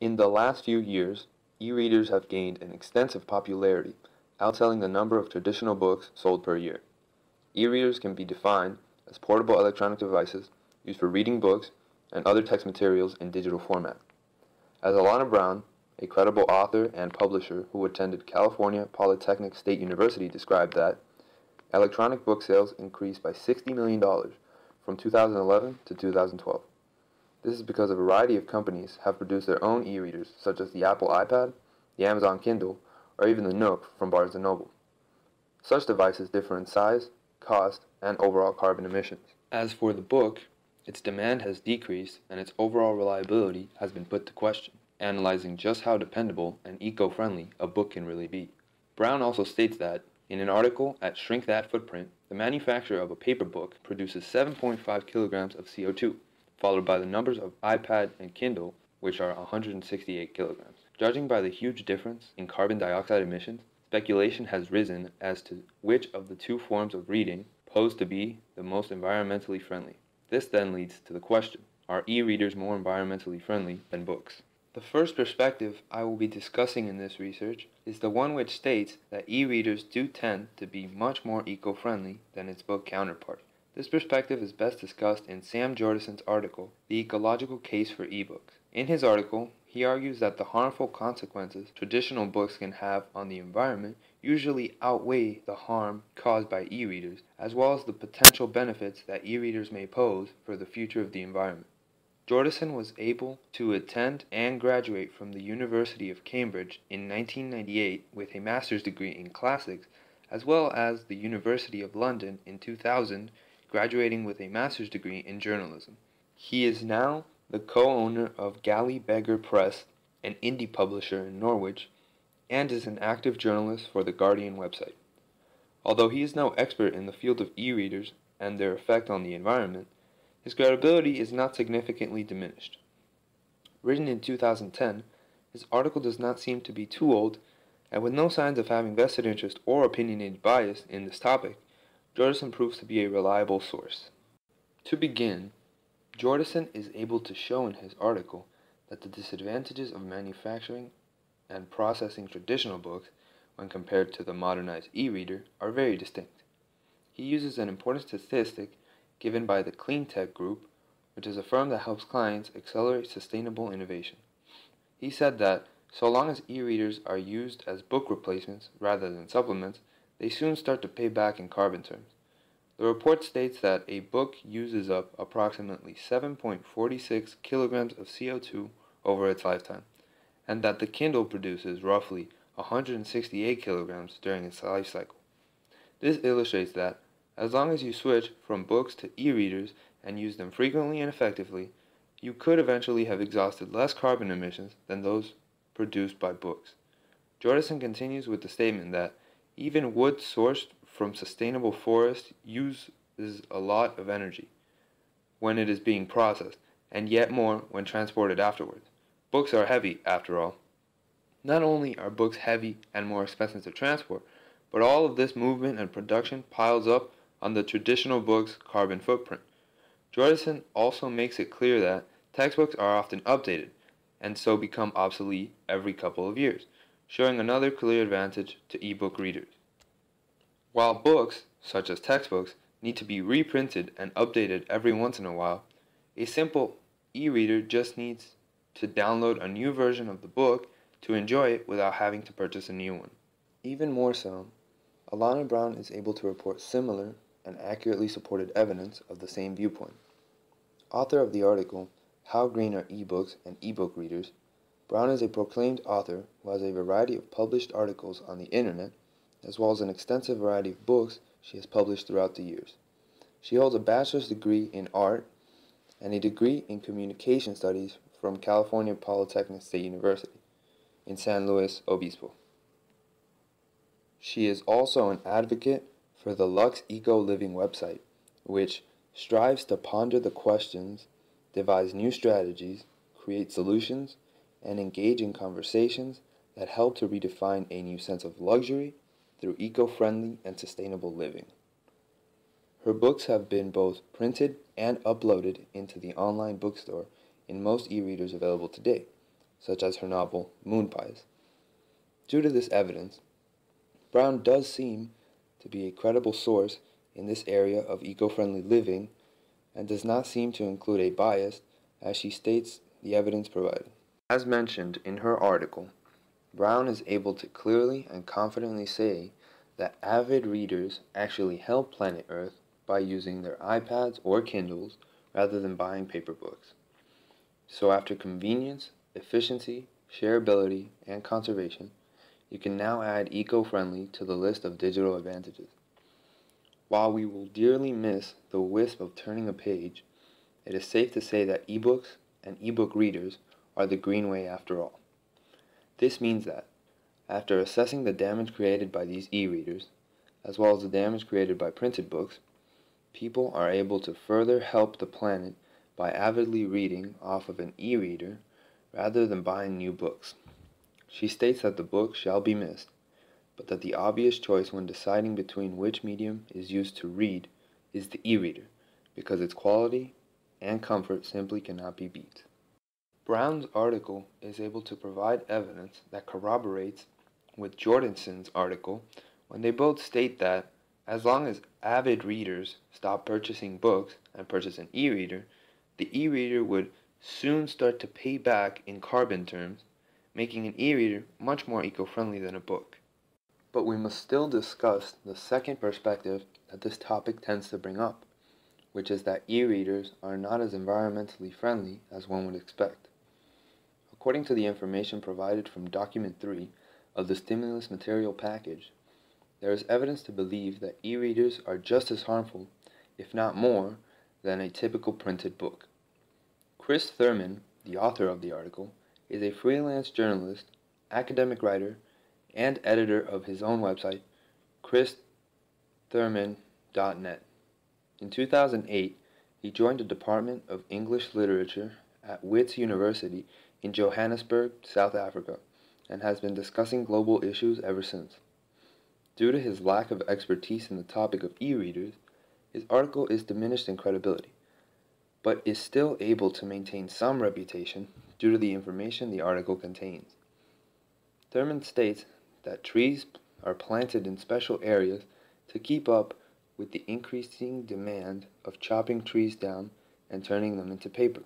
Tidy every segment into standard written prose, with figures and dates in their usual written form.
In the last few years, e-readers have gained an extensive popularity, outselling the number of traditional books sold per year. E-readers can be defined as portable electronic devices used for reading books and other text materials in digital format. As Alana Brown, a credible author and publisher who attended California Polytechnic State University, described that electronic book sales increased by $60 million from 2011 to 2012. This is because a variety of companies have produced their own e-readers, such as the Apple iPad, the Amazon Kindle, or even the Nook from Barnes & Noble. Such devices differ in size, cost, and overall carbon emissions. As for the book, its demand has decreased and its overall reliability has been put to question, analyzing just how dependable and eco-friendly a book can really be. Brown also states that, in an article at Shrink That Footprint, the manufacture of a paper book produces 7.5 kilograms of CO2, followed by the numbers of iPad and Kindle, which are 168 kilograms. Judging by the huge difference in carbon dioxide emissions, speculation has risen as to which of the two forms of reading pose to be the most environmentally friendly. This then leads to the question, are e-readers more environmentally friendly than books? The first perspective I will be discussing in this research is the one which states that e-readers do tend to be much more eco-friendly than its book counterpart. This perspective is best discussed in Sam Jordison's article, The Ecological Case for E-Books. In his article, he argues that the harmful consequences traditional books can have on the environment usually outweigh the harm caused by e-readers, as well as the potential benefits that e-readers may pose for the future of the environment. Jordison was able to attend and graduate from the University of Cambridge in 1998 with a master's degree in classics, as well as the University of London in 2000, graduating with a master's degree in journalism. He is now the co-owner of Galley Beggar Press, an indie publisher in Norwich, and is an active journalist for the Guardian website. Although he is no expert in the field of e-readers and their effect on the environment, his credibility is not significantly diminished. Written in 2010, his article does not seem to be too old, and with no signs of having vested interest or opinionated bias in this topic, Jordison proves to be a reliable source. To begin, Jordison is able to show in his article that the disadvantages of manufacturing and processing traditional books when compared to the modernized e-reader are very distinct. He uses an important statistic given by the Cleantech Group, which is a firm that helps clients accelerate sustainable innovation. He said that so long as e-readers are used as book replacements rather than supplements, they soon start to pay back in carbon terms. The report states that a book uses up approximately 7.46 kilograms of CO2 over its lifetime, and that the Kindle produces roughly 168 kilograms during its life cycle. This illustrates that, as long as you switch from books to e-readers and use them frequently and effectively, you could eventually have exhausted less carbon emissions than those produced by books. Jordison continues with the statement that even wood sourced from sustainable forests uses a lot of energy when it is being processed, and yet more when transported afterwards. Books are heavy, after all. Not only are books heavy and more expensive to transport, but all of this movement and production piles up on the traditional book's carbon footprint. Jordison also makes it clear that textbooks are often updated, and so become obsolete every couple of years, showing another clear advantage to e-book readers. While books, such as textbooks, need to be reprinted and updated every once in a while, a simple e-reader just needs to download a new version of the book to enjoy it without having to purchase a new one. Even more so, Alana Brown is able to report similar and accurately supported evidence of the same viewpoint. Author of the article, How Green Are eBooks and eBook Readers, Brown is a proclaimed author who has a variety of published articles on the internet, as well as an extensive variety of books she has published throughout the years. She holds a bachelor's degree in art and a degree in communication studies from California Polytechnic State University in San Luis Obispo. She is also an advocate for the Lux Eco Living website, which strives to ponder the questions, devise new strategies, create solutions, and engage in conversations that help to redefine a new sense of luxury through eco-friendly and sustainable living. Her books have been both printed and uploaded into the online bookstore in most e-readers available today, such as her novel Moon Pies. Due to this evidence, Brown does seem to be a credible source in this area of eco-friendly living and does not seem to include a bias as she states the evidence provided. As mentioned in her article, Brown is able to clearly and confidently say that avid readers actually help planet Earth by using their iPads or Kindles rather than buying paper books. So after convenience, efficiency, shareability, and conservation, you can now add eco-friendly to the list of digital advantages. While we will dearly miss the wisp of turning a page, it is safe to say that ebooks and ebook readers are the green way after all. This means that, after assessing the damage created by these e-readers, as well as the damage created by printed books, people are able to further help the planet by avidly reading off of an e-reader rather than buying new books. She states that the book shall be missed, but that the obvious choice when deciding between which medium is used to read is the e-reader, because its quality and comfort simply cannot be beat. Brown's article is able to provide evidence that corroborates with Jordanson's article when they both state that as long as avid readers stop purchasing books and purchase an e-reader, the e-reader would soon start to pay back in carbon terms, making an e-reader much more eco-friendly than a book. But we must still discuss the second perspective that this topic tends to bring up, which is that e-readers are not as environmentally friendly as one would expect. According to the information provided from Document 3 of the Stimulus Material Package, there is evidence to believe that e-readers are just as harmful, if not more, than a typical printed book. Chris Thurman, the author of the article, is a freelance journalist, academic writer, and editor of his own website, christhurman.net. In 2008, he joined the Department of English Literature at Wits University in Johannesburg, South Africa, and has been discussing global issues ever since. Due to his lack of expertise in the topic of e-readers, his article is diminished in credibility, but is still able to maintain some reputation due to the information the article contains. Thurman states that trees are planted in special areas to keep up with the increasing demand of chopping trees down and turning them into paper.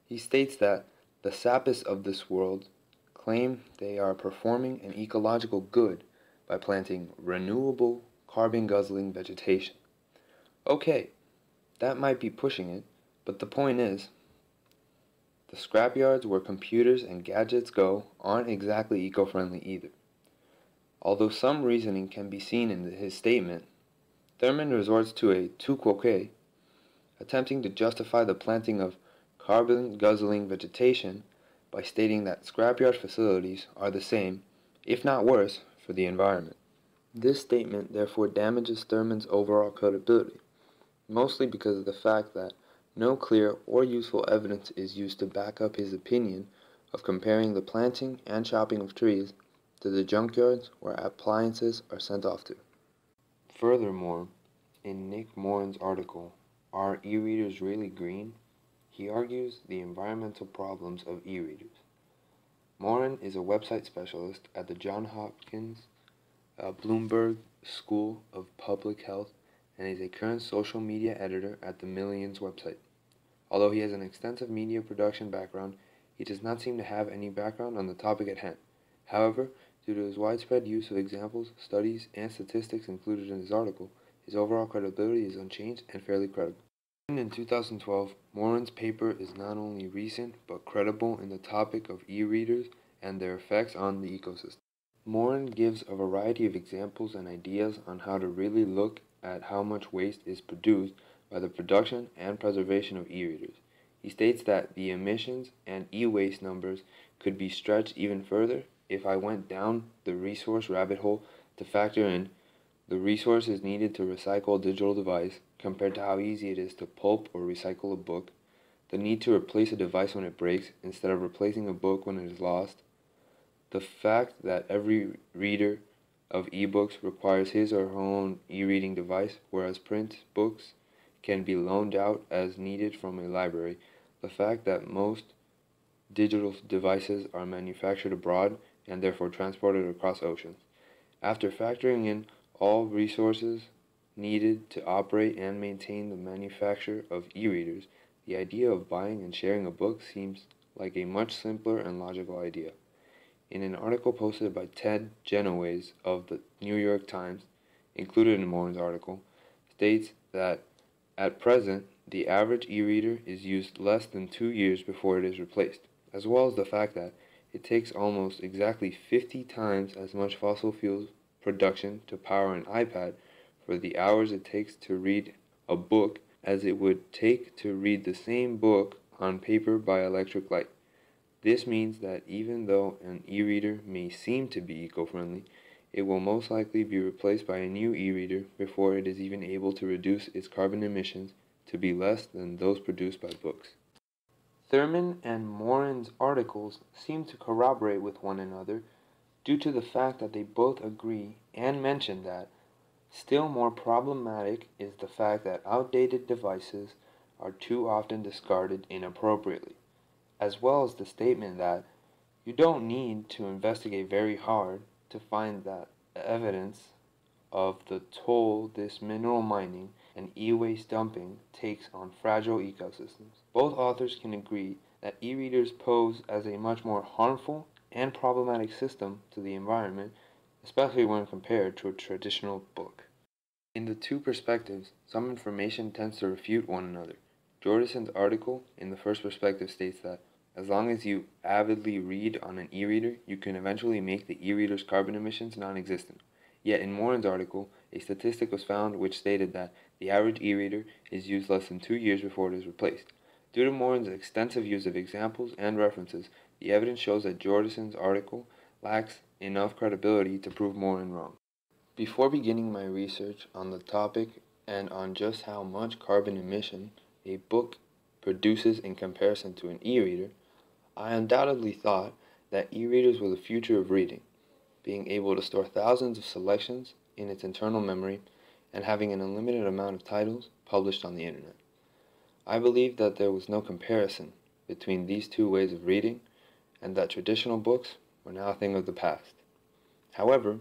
He states that the sappists of this world claim they are performing an ecological good by planting renewable, carbon-guzzling vegetation. Okay, that might be pushing it, but the point is, the scrapyards where computers and gadgets go aren't exactly eco-friendly either. Although some reasoning can be seen in his statement, Thurman resorts to a tu quoque, attempting to justify the planting of carbon-guzzling vegetation by stating that scrapyard facilities are the same, if not worse, for the environment. This statement therefore damages Thurman's overall credibility, mostly because of the fact that no clear or useful evidence is used to back up his opinion of comparing the planting and chopping of trees to the junkyards where appliances are sent off to. Furthermore, in Nick Moran's article, Are E-Readers Really Green?, he argues the environmental problems of e-readers. Moran is a website specialist at the Johns Hopkins Bloomberg School of Public Health and is a current social media editor at the Millions website. Although he has an extensive media production background, he does not seem to have any background on the topic at hand. However, due to his widespread use of examples, studies, and statistics included in his article, his overall credibility is unchanged and fairly credible. Written in 2012, Moran's paper is not only recent but credible in the topic of e-readers and their effects on the ecosystem. Moran gives a variety of examples and ideas on how to really look at how much waste is produced by the production and preservation of e-readers. He states that the emissions and e-waste numbers could be stretched even further if I went down the resource rabbit hole to factor in the resources needed to recycle a digital device compared to how easy it is to pulp or recycle a book, the need to replace a device when it breaks instead of replacing a book when it is lost, the fact that every reader of ebooks requires his or her own e-reading device, whereas print books can be loaned out as needed from a library, the fact that most digital devices are manufactured abroad and therefore transported across oceans. After factoring in all resources needed to operate and maintain the manufacture of e-readers, the idea of buying and sharing a book seems like a much simpler and logical idea. In an article posted by Ted Genoways of the New York Times, included in Morin's article, states that at present, the average e-reader is used less than 2 years before it is replaced, as well as the fact that it takes almost exactly 50 times as much fossil fuel production to power an iPad for the hours it takes to read a book as it would take to read the same book on paper by electric light. This means that even though an e-reader may seem to be eco-friendly, it will most likely be replaced by a new e-reader before it is even able to reduce its carbon emissions to be less than those produced by books. Thurman and Morin's articles seem to corroborate with one another due to the fact that they both agree and mention that still more problematic is the fact that outdated devices are too often discarded inappropriately, as well as the statement that you don't need to investigate very hard to find that evidence of the toll this mineral mining and e-waste dumping takes on fragile ecosystems. Both authors can agree that e-readers pose as a much more harmful and problematic system to the environment, especially when compared to a traditional book. In the two perspectives, some information tends to refute one another. Jordison's article in the first perspective states that as long as you avidly read on an e-reader, you can eventually make the e-reader's carbon emissions non-existent. Yet in Morin's article, a statistic was found which stated that the average e-reader is used less than 2 years before it is replaced. Due to Morin's extensive use of examples and references, the evidence shows that Jordison's article lacks enough credibility to prove Morin wrong. Before beginning my research on the topic and on just how much carbon emission a book produces in comparison to an e-reader, I undoubtedly thought that e-readers were the future of reading, being able to store thousands of selections in its internal memory and having an unlimited amount of titles published on the internet. I believed that there was no comparison between these two ways of reading and that traditional books were now a thing of the past. However,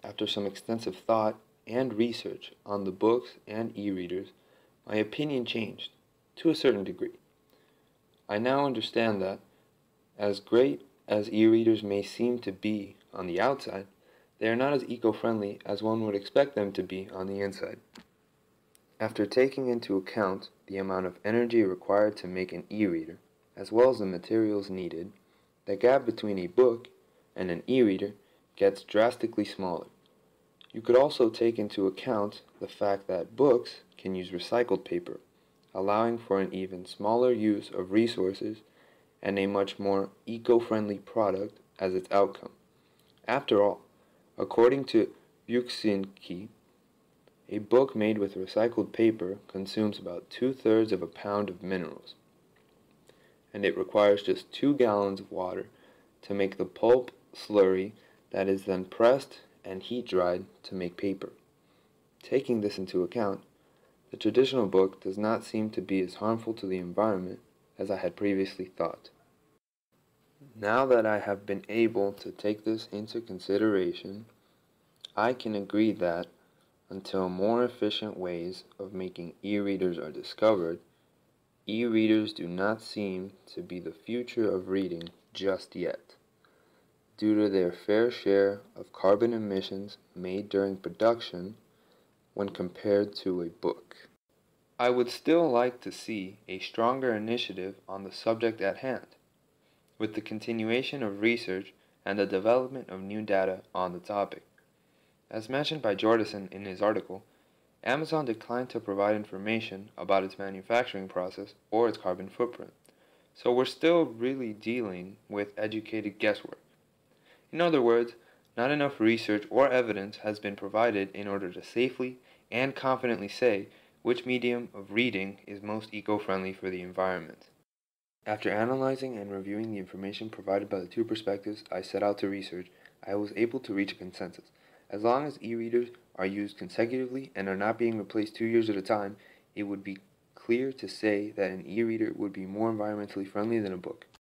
after some extensive thought and research on the books and e-readers, my opinion changed to a certain degree. I now understand that, as great as e-readers may seem to be on the outside, they are not as eco-friendly as one would expect them to be on the inside. After taking into account the amount of energy required to make an e-reader, as well as the materials needed, the gap between a book and an e-reader gets drastically smaller. You could also take into account the fact that books can use recycled paper, allowing for an even smaller use of resources and a much more eco-friendly product as its outcome. After all, according to Buczynski, a book made with recycled paper consumes about 2/3 of a pound of minerals, and it requires just 2 gallons of water to make the pulp slurry that is then pressed and heat-dried to make paper. Taking this into account, the traditional book does not seem to be as harmful to the environment as I had previously thought. Now that I have been able to take this into consideration, I can agree that until more efficient ways of making e-readers are discovered, e-readers do not seem to be the future of reading just yet, due to their fair share of carbon emissions made during production when compared to a book. I would still like to see a stronger initiative on the subject at hand, with the continuation of research and the development of new data on the topic. As mentioned by Jordison in his article, Amazon declined to provide information about its manufacturing process or its carbon footprint, so we're still really dealing with educated guesswork. In other words, not enough research or evidence has been provided in order to safely and confidently say which medium of reading is most eco-friendly for the environment. After analyzing and reviewing the information provided by the two perspectives I set out to research, I was able to reach a consensus. As long as e-readers are used consecutively and are not being replaced 2 years at a time, it would be clear to say that an e-reader would be more environmentally friendly than a book.